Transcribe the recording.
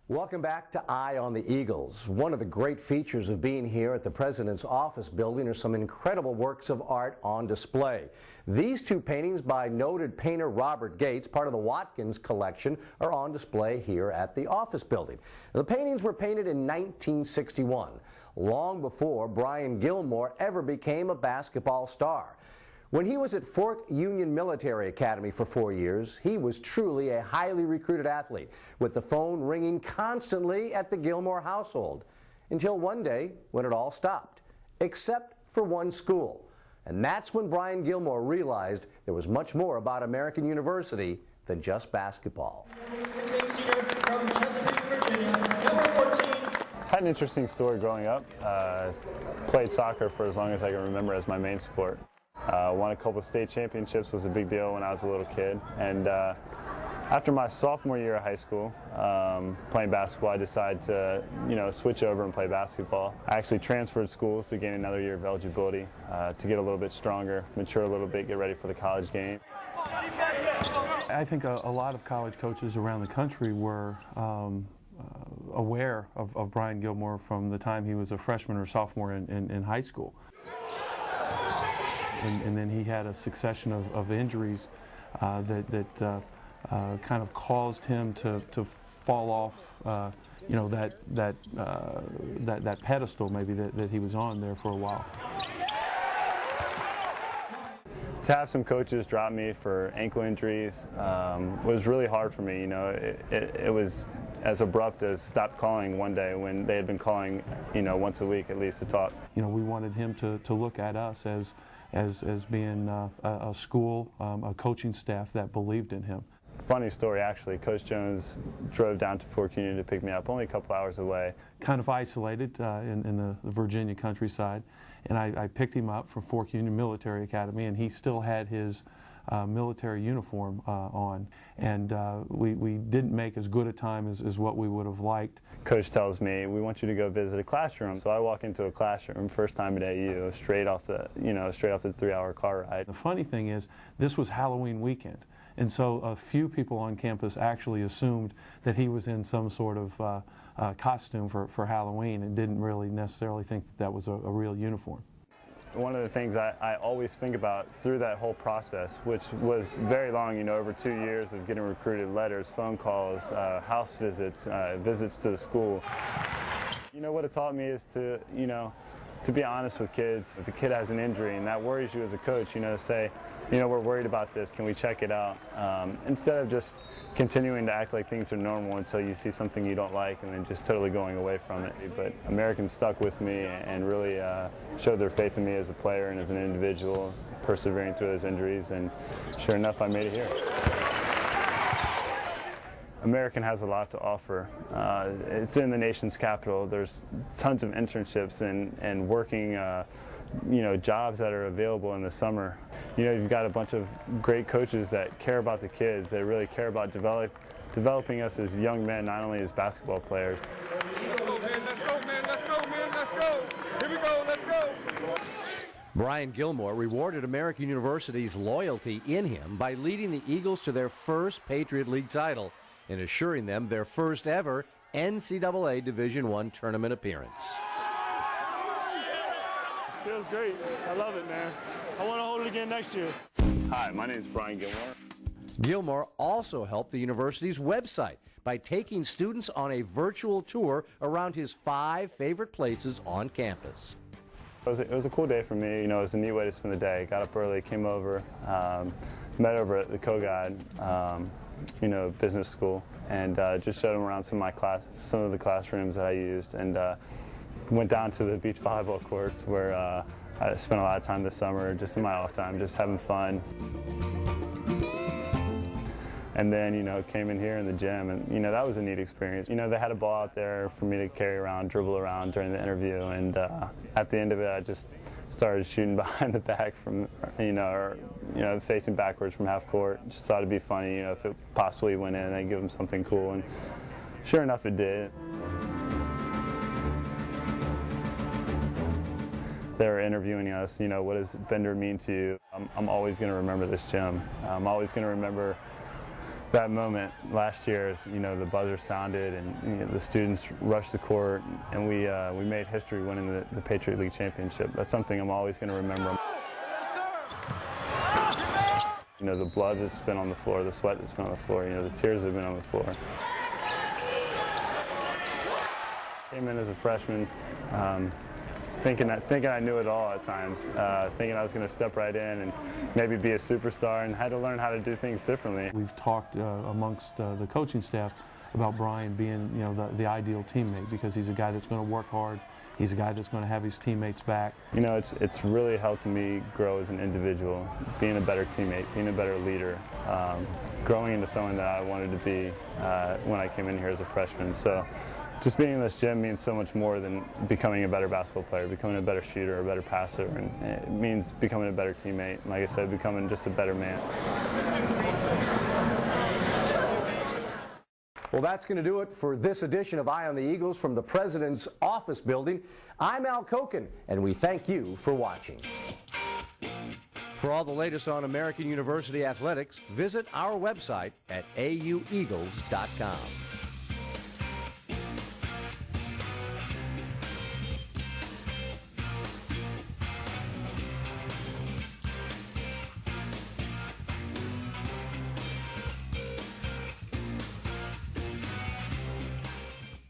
Welcome back to Eye on the Eagles. One of the great features of being here at the President's Office Building are some incredible works of art on display. These two paintings by noted painter Robert Gates, part of the Watkins collection, are on display here at the Office Building. The paintings were painted in 1961, long before Brian Gilmore ever became a basketball star. When he was at Fort Union Military Academy for 4 years, he was truly a highly recruited athlete, with the phone ringing constantly at the Gilmore household, until one day when it all stopped, except for one school. And that's when Brian Gilmore realized there was much more about American University than just basketball. Had an interesting story growing up. Played soccer for as long as I can remember as my main sport. Won a couple of state championships, was a big deal when I was a little kid. And after my sophomore year of high school, playing basketball, I decided to, switch over and play basketball. I actually transferred schools to gain another year of eligibility, to get a little bit stronger, mature a little bit, get ready for the college game. I think a lot of college coaches around the country were aware of Brian Gilmore from the time he was a freshman or sophomore in high school. And then he had a succession of injuries that kind of caused him to fall off, that pedestal maybe that he was on there for a while. To have some coaches drop me for ankle injuries was really hard for me. It was as abrupt as stop calling one day when they had been calling, once a week at least to talk. We wanted him to look at us as being a school, a coaching staff that believed in him. Funny story, actually. Coach Jones drove down to Fort Union to pick me up, only a couple hours away. Kind of isolated in the Virginia countryside, and I picked him up from Fort Union Military Academy, and he still had his military uniform on, and we didn't make as good a time as what we would have liked. Coach tells me, "We want you to go visit a classroom." So I walk into a classroom, first time at AU, straight off the 3-hour car ride. The funny thing is, this was Halloween weekend, and so a few people on campus actually assumed that he was in some sort of costume for Halloween, and didn't really necessarily think that was a real uniform. One of the things I always think about through that whole process, which was very long, over 2 years of getting recruited, letters, phone calls, house visits, visits to the school. What it taught me is to be honest with kids. If a kid has an injury and that worries you as a coach, say, we're worried about this, can we check it out? Instead of just continuing to act like things are normal until you see something you don't like and then just totally going away from it. But Americans stuck with me and really showed their faith in me as a player and as an individual, persevering through those injuries, and sure enough, I made it here. American has a lot to offer. It's in the nation's capital. There's tons of internships and working jobs that are available in the summer. You've got a bunch of great coaches that care about the kids. They really care about developing us as young men, not only as basketball players. Let's go, man. Let's go, man. Let's go, man. Let's go. Here we go. Let's go. Brian Gilmore rewarded American University's loyalty in him by leading the Eagles to their first Patriot League title and assuring them their first ever NCAA Division I tournament appearance. Feels great. I love it, man. I want to hold it again next year. Hi, my name is Brian Gilmore. Gilmore also helped the university's website by taking students on a virtual tour around his 5 favorite places on campus. It was a cool day for me. It was a neat way to spend the day. Got up early, came over, met over at the Co-Guide, business school, and just showed them around some of the classrooms that I used, and went down to the beach volleyball courts where I spent a lot of time this summer, just in my off time, just having fun. And then, came in here in the gym, and, that was a neat experience. They had a ball out there for me to carry around, dribble around during the interview, and at the end of it, I just started shooting behind the back from, facing backwards from half court. Just thought it'd be funny, if it possibly went in, I'd give them something cool, and sure enough, it did. They were interviewing us, what does Bender mean to you? I'm always going to remember this gym. I'm always going to remember that moment last year, as you know, the buzzer sounded and the students rushed the court, and we made history winning the Patriot League championship. That's something I'm always going to remember. You know, the blood that's been on the floor, the sweat that's been on the floor, you know, the tears that have been on the floor. Came in as a freshman, thinking I knew it all at times, thinking I was going to step right in and maybe be a superstar, and had to learn how to do things differently. We've talked amongst the coaching staff about Brian being, you know, the ideal teammate, because he's a guy that's going to work hard. He's a guy that's going to have his teammates back. You know, it's really helped me grow as an individual, being a better teammate, being a better leader, growing into someone that I wanted to be when I came in here as a freshman. So just being in this gym means so much more than becoming a better basketball player, becoming a better shooter, a better passer, and it means becoming a better teammate. And like I said, becoming just a better man. Well, that's going to do it for this edition of Eye on the Eagles from the President's Office Building. I'm Al Koken, and we thank you for watching. For all the latest on American University athletics, visit our website at aueagles.com.